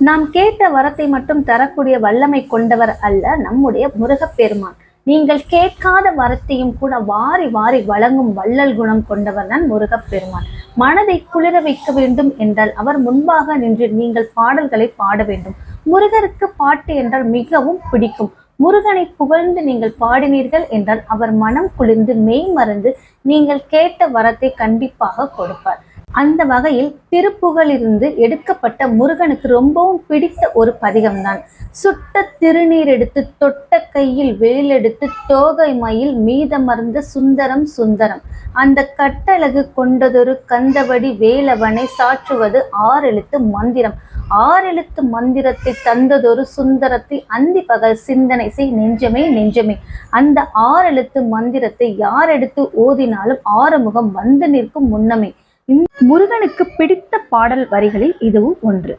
நாம் கேட்ட வரத்தை மட்டும் தரக்கூடிய வல்லமை கொண்டவர் அல்ல நம்முடைய முருகப்பெருமான். நீங்கள் கேட்காத வரத்தையும் கூட வாரி வாரி வழங்கும் வள்ளல் குணம் கொண்டவர் தான் முருகப்பெருமான். மனதை குளிர வைக்க வேண்டும் என்றால் அவர் முன்பாக நின்று நீங்கள் பாடல்களை பாட வேண்டும். முருகருக்கு பாட்டு என்றால் மிகவும் பிடிக்கும். முருகனை புகழ்ந்து நீங்கள் பாடினீர்கள் என்றால் அவர் மனம் குளிர்ந்து மெய் மறந்து நீங்கள் கேட்ட வரத்தை கண்டிப்பாக கொடுப்பார். அந்த வகையில் திருப்புகழிலிருந்து எடுக்கப்பட்ட முருகனுக்கு ரொம்பவும் பிடித்த ஒரு பதிகம்தான். சுட்ட திருநீர் எடுத்து தொட்ட கையில் வேலெடுத்து தோகை மயில் மீதமர்ந்த சுந்தரம் சுந்தரம், அந்த கட்டழகு கொண்டதொரு கந்தவடி வேலவனை சாற்றுவது ஆறெழுத்து மந்திரம். ஆறெழுத்து மந்திரத்தை தந்ததொரு சுந்தரத்தை அந்தி பகல் சிந்தனை செய் நெஞ்சமே நெஞ்சமே. அந்த ஆறெழுத்து மந்திரத்தை யார் எடுத்து ஓதினாலும் ஆறுமுகம் வந்து நிற்கும் முன்னமே. முருகனுக்கு பிடித்த பாடல் வரிகளில் இதுவும் ஒன்று.